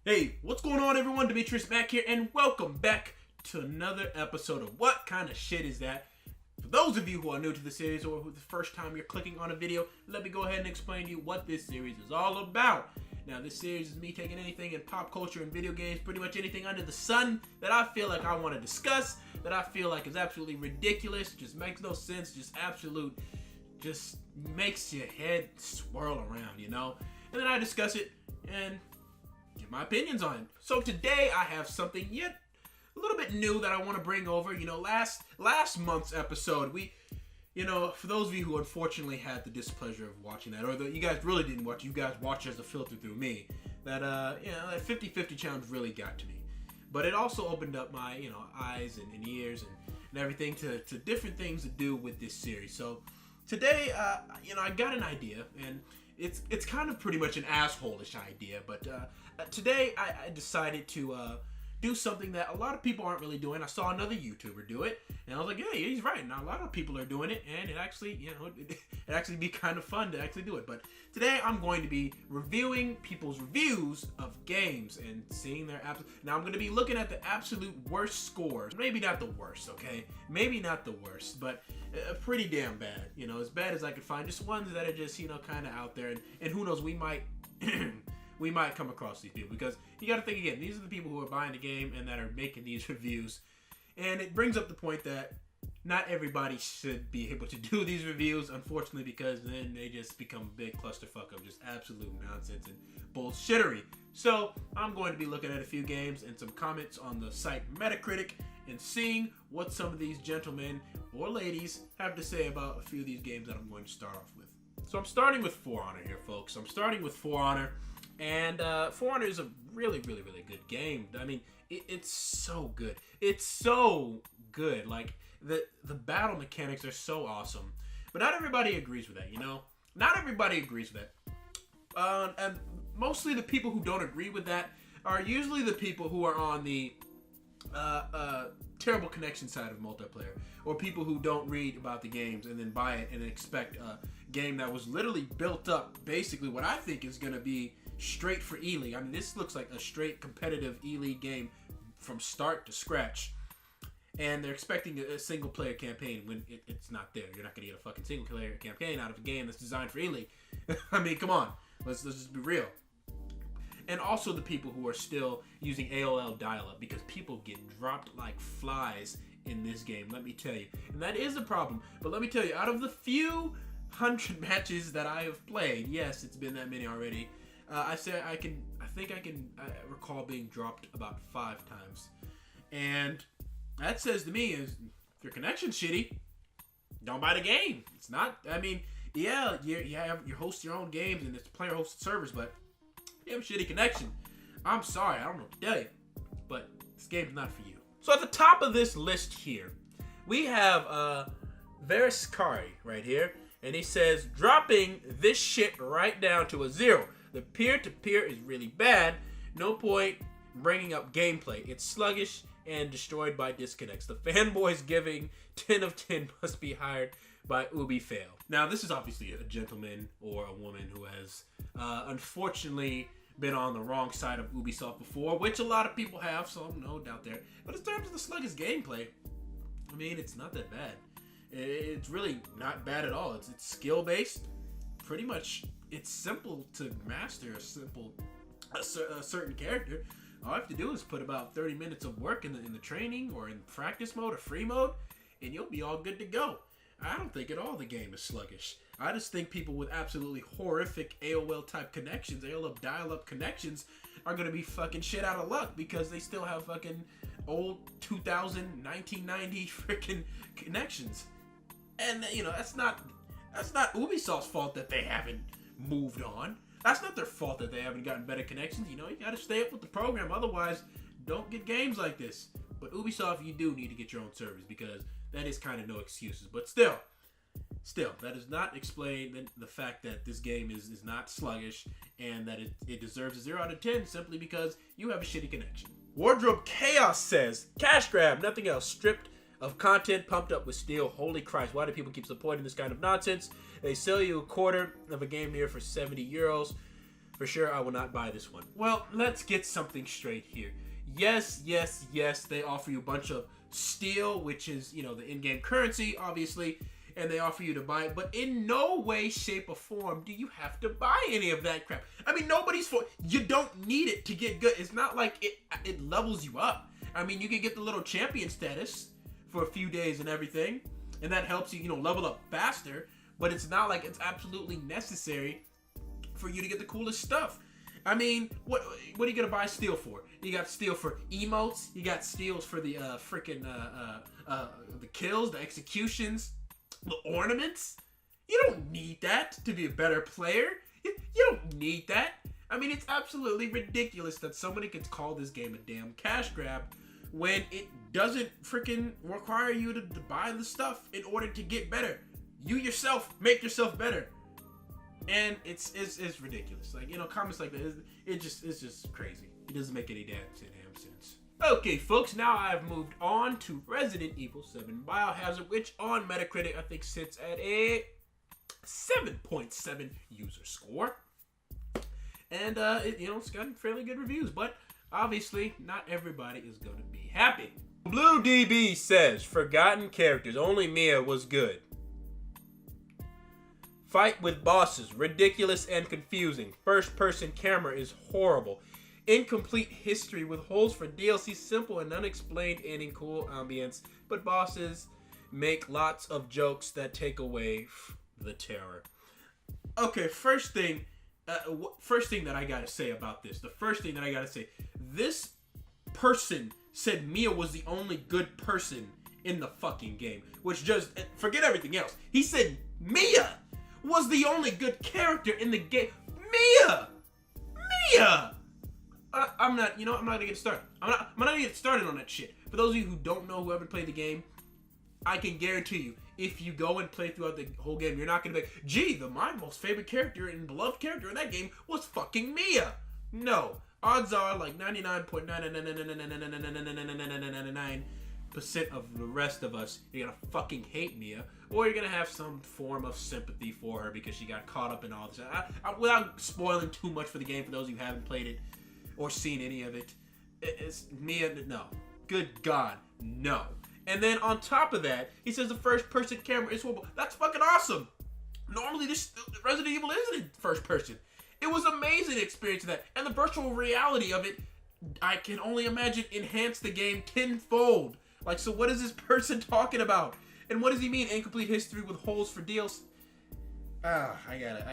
Hey, what's going on everyone? Demetrius back here and welcome back to another episode of What Kind of Shit Is That? For those of you who are new to the series or who the first time you're clicking on a video, let me go ahead and explain to you what this series is all about. Now this series is me taking anything in pop culture and video games, pretty much anything under the sun that I feel like I want to discuss, that I feel like is absolutely ridiculous, just makes no sense, just makes your head swirl around, you know? And then I discuss it and give my opinions on it. So today I have something yet a little bit new that I want to bring over. You know, last month's episode, for those of you who unfortunately had the displeasure of watching that, or you guys really didn't watch, you guys watched as a filter through me, that 50-50 challenge really got to me. But it also opened up my, eyes and ears and everything to different things to do with this series. So today, I got an idea, and it's kind of pretty much an asshole-ish idea, but today I decided to do something that a lot of people aren't really doing. I saw another YouTuber do it, and I was like, yeah, he's right. Now a lot of people are doing it, and it actually, it actually be kind of fun to actually do it. But today I'm going to be reviewing people's reviews of games and seeing their now I'm going to be looking at the absolute worst scores. Maybe not the worst, okay? Maybe not the worst, but pretty damn bad. As bad as I could find. Just ones that are just, kind of out there, and who knows, we might we might come across these people, because you got to think again, these are the people who are buying the game and that are making these reviews, and it brings up the point that not everybody should be able to do these reviews, unfortunately, because then they just become a big clusterfuck of just absolute nonsense and bullshittery. So I'm going to be looking at a few games and some comments on the site Metacritic and seeing what some of these gentlemen or ladies have to say about a few of these games that I'm going to start off with. So I'm starting with For Honor here, folks. I'm starting with For Honor. And For Honor is a really, really, really good game. I mean, it's so good. It's so good. Like, the battle mechanics are so awesome. But not everybody agrees with that, Not everybody agrees with that. And mostly the people who don't agree with that are usually the people who are on the terrible connection side of multiplayer, or people who don't read about the games and then buy it and expect a game that was literally built up basically what I think is going to be straight for E-League. I mean, this looks like a straight competitive E-League game from start to scratch, and they're expecting a single player campaign when it's not there. You're not going to get a fucking single player campaign out of a game that's designed for E-League. I mean, come on, let's just be real. And also the people who are still using AOL dial-up, because people get dropped like flies in this game, let me tell you. And that is a problem. But let me tell you, out of the few hundred matches that I have played, yes, it's been that many already, I think I can recall being dropped about 5 times. And that says to me is, if your connection's shitty, don't buy the game. It's not, I mean, yeah, you host your own games and it's player-hosted servers, but you have a shitty connection, I'm sorry, I don't know what to tell you, but this game's not for you. So at the top of this list here, we have Veriskari right here, and he says, dropping this shit right down to a 0. The peer-to-peer is really bad. No point bringing up gameplay. It's sluggish and destroyed by disconnects. The fanboys giving 10 of 10 must be hired by Ubi Fail. Now, this is obviously a gentleman or a woman who has unfortunately been on the wrong side of Ubisoft before, which a lot of people have, so no doubt there. But in terms of the sluggish gameplay, I mean, it's not that bad. It's really not bad at all. It's skill-based. Pretty much, it's simple to master a certain character. All I have to do is put about 30 minutes of work in the training or in practice mode or free mode, and you'll be all good to go. I don't think at all the game is sluggish. I just think people with absolutely horrific AOL type connections, AOL dial-up connections, are going to be fucking shit out of luck because they still have fucking old 2000, 1990 freaking connections. And that's not Ubisoft's fault that they haven't moved on. That's not their fault that they haven't gotten better connections. You got to stay up with the program, otherwise don't get games like this. But Ubisoft, you do need to get your own servers, because that is kind of no excuses. But still, that does not explain the fact that this game is not sluggish and that it deserves a 0 out of 10 simply because you have a shitty connection. Wardrobe Chaos says, cash grab, nothing else, stripped of content, pumped up with steel. Holy Christ, why do people keep supporting this kind of nonsense? They sell you a quarter of a game here for 70 euros. For sure, I will not buy this one. Well, let's get something straight here. Yes, yes, yes, they offer you a bunch of steel, which is, you know, the in-game currency, obviously, and they offer you to buy it, but in no way, shape, or form do you have to buy any of that crap. I mean, you don't need it to get good. It's not like it levels you up. I mean, you can get the little champion status for a few days and everything, and that helps you, you know, level up faster, but it's not like it's absolutely necessary for you to get the coolest stuff. I mean, what are you gonna buy steel for? You got steel for emotes. You got steals for the the kills, the executions, the ornaments. You don't need that to be a better player. You don't need that. I mean, it's absolutely ridiculous that somebody could call this game a damn cash grab when it doesn't freaking require you to buy the stuff in order to get better. You yourself make yourself better. And it's ridiculous. Like, you know, comments like that, it's just crazy. It doesn't make any damn sense. Okay, folks, now I've moved on to Resident Evil 7 Biohazard, which on Metacritic I think sits at a 7.7 user score. And it's gotten fairly good reviews, but obviously not everybody is gonna be happy. Blue DB says, forgotten characters, only Mia was good. Fight with bosses, ridiculous and confusing. First-person camera is horrible. Incomplete history with holes for DLC, simple and unexplained ending, cool ambience. But bosses make lots of jokes that take away the terror. Okay, first thing that I gotta say about this. This person said Mia was the only good person in the fucking game. Which just, forget everything else. He said Mia was the only good character in the game. Mia! I'm not gonna get started. I'm not gonna get started on that shit. For those of you who don't know, who haven't played the game, I can guarantee you, if you go and play throughout the whole game, you're not gonna be like, gee, my most favorite character and beloved character in that game was fucking Mia. No. Odds are like 99.999999999% of the rest of us, you're gonna fucking hate Mia, or you're gonna have some form of sympathy for her because she got caught up in all this. Without spoiling too much for the game, for those of you who haven't played it or seen any of it, it's Mia. No, good God, no. And then on top of that, he says the first-person camera is horrible. That's fucking awesome. Normally, this Resident Evil isn't in first person. It was amazing experience of that, and the virtual reality of it, I can only imagine, enhanced the game tenfold. Like, so what is this person talking about? And what does he mean, incomplete history with holes for deals? I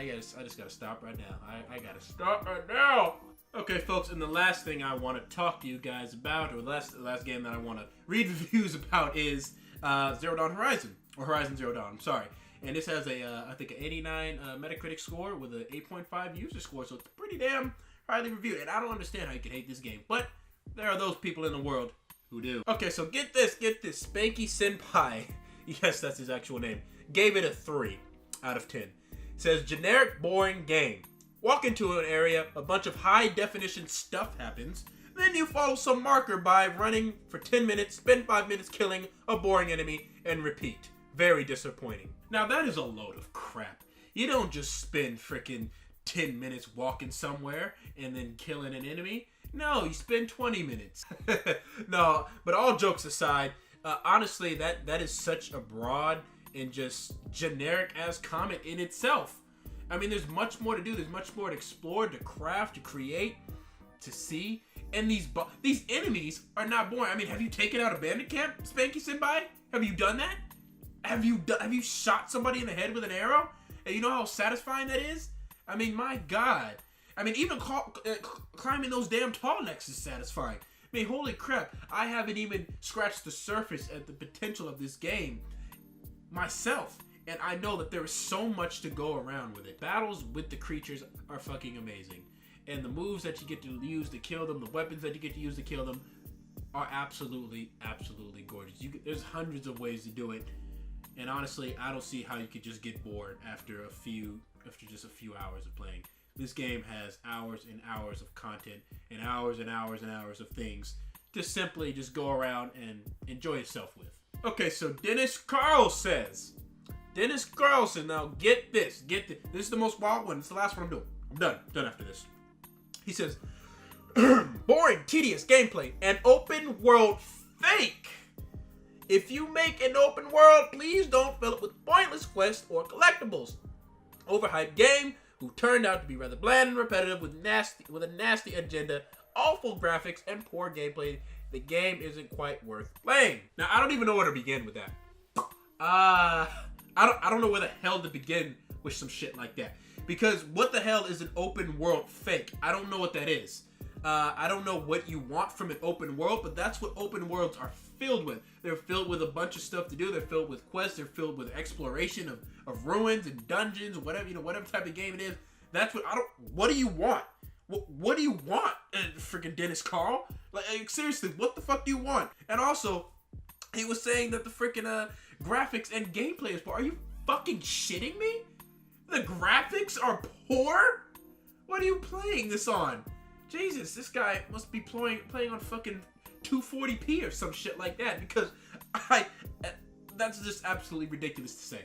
just gotta stop right now. I gotta stop right now. Okay, folks, and the last thing I want to talk to you guys about, or the last game that I want to read reviews about is Zero Dawn Horizon, or Horizon Zero Dawn, I'm sorry. And this has I think an 89 Metacritic score with an 8.5 user score, so it's pretty damn highly reviewed. And I don't understand how you can hate this game, but there are those people in the world who do. Okay, so get this. Spanky Senpai, yes, that's his actual name, gave it a 3 out of 10. It says, generic, boring game. Walk into an area, a bunch of high-definition stuff happens, then you follow some marker by running for 10 minutes, spend 5 minutes killing a boring enemy, and repeat. Very disappointing. Now, that is a load of crap. You don't just spend frickin' 10 minutes walking somewhere and then killing an enemy. No, you spend 20 minutes. No, but all jokes aside, honestly, that is such a broad and just generic-ass comment in itself. I mean, there's much more to do. There's much more to explore, to craft, to create, to see. And these enemies are not boring. I mean, have you taken out a bandit camp, Spanky Senpai? Have you done that? Have you shot somebody in the head with an arrow? And you know how satisfying that is? I mean, my God. I mean, even climbing those damn tall necks is satisfying. I mean, holy crap. I haven't even scratched the surface at the potential of this game myself. And I know that there is so much to go around with it. Battles with the creatures are fucking amazing. And the moves that you get to use to kill them, the weapons that you get to use to kill them, are absolutely, absolutely gorgeous. There's hundreds of ways to do it. And honestly, I don't see how you could just get bored after just a few hours of playing. This game has hours and hours of content and hours and hours and hours of things to simply just go around and enjoy yourself with. Okay, so Dennis Carlson, now get this. This is the most wild one. It's the last one I'm doing. I'm done after this. He says, boring, tedious gameplay, and open world fake. If you make an open world, please don't fill it with pointless quests or collectibles. Overhyped game who turned out to be rather bland and repetitive with a nasty agenda, awful graphics, and poor gameplay. The game isn't quite worth playing. Now, I don't even know where to begin with that. I don't know where the hell to begin with some shit like that. Because what the hell is an open world fake? I don't know what that is. I don't know what you want from an open world, but that's what open worlds are filled with. They're filled with a bunch of stuff to do. They're filled with quests. They're filled with exploration of ruins and dungeons, whatever type of game it is. That's what do you want? What do you want, freaking Dennis Carl? Like, seriously, what the fuck do you want? And also, he was saying that the freaking graphics and gameplay is poor. Are you fucking shitting me? The graphics are poor? What are you playing this on? Jesus, this guy must be playing on fucking 240p or some shit like that, because that's just absolutely ridiculous to say.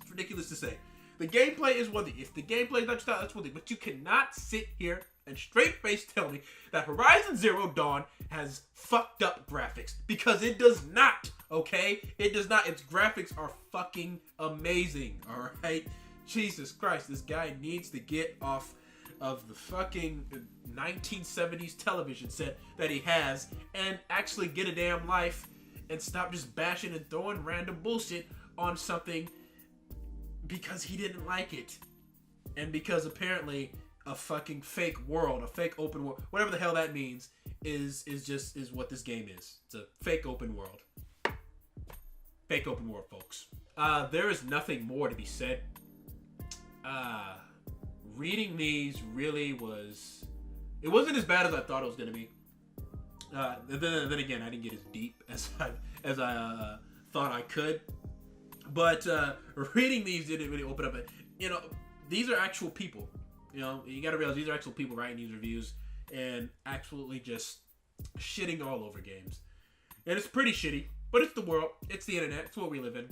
It's ridiculous to say. The gameplay is one thing. If the gameplay is not your style, that's one thing. But you cannot sit here and straight-face tell me that Horizon Zero Dawn has fucked up graphics. Because it does not, okay? It does not. Its graphics are fucking amazing, alright? Jesus Christ, this guy needs to get off of the fucking 1970s television set that he has and actually get a damn life and stop just bashing and throwing random bullshit on something because he didn't like it, and because apparently a fucking fake world, a fake open world, whatever the hell that means, is what this game is. It's a fake open world. Fake open world, folks. There is nothing more to be said. Reading these really it wasn't as bad as I thought it was gonna be. Then again, I didn't get as deep as I thought I could. But reading these didn't really open up. These are actual people. You got to realize these are actual people writing these reviews and absolutely just shitting all over games. And it's pretty shitty, but it's the world. It's the internet. It's what we live in.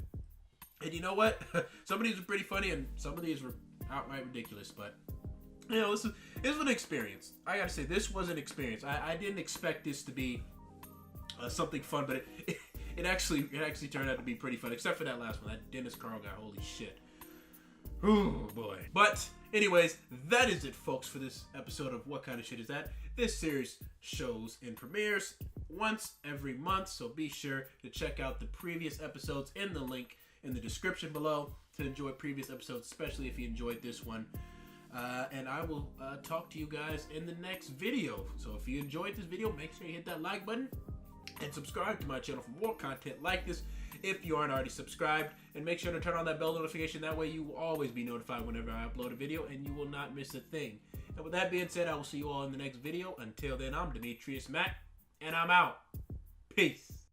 And you know what? Some of these are pretty funny, and some of these were outright ridiculous. But this was an experience. I gotta say, this was an experience. I didn't expect this to be something fun, but it actually turned out to be pretty fun, except for that last one, that Dennis Carl guy. Holy shit. Oh boy. But anyways, that is it, folks, for this episode of What Kind of Shit Is That? This series shows and premieres once every month, so be sure to check out the previous episodes in the link in the description below to enjoy previous episodes, especially if you enjoyed this one. And I will talk to you guys in the next video. So if you enjoyed this video, make sure you hit that like button and subscribe to my channel for more content like this if you aren't already subscribed, and make sure to turn on that bell notification. That way you will always be notified whenever I upload a video and you will not miss a thing. And with that being said, I will see you all in the next video. Until then, I'm Demetrius Mack, and I'm out. Peace.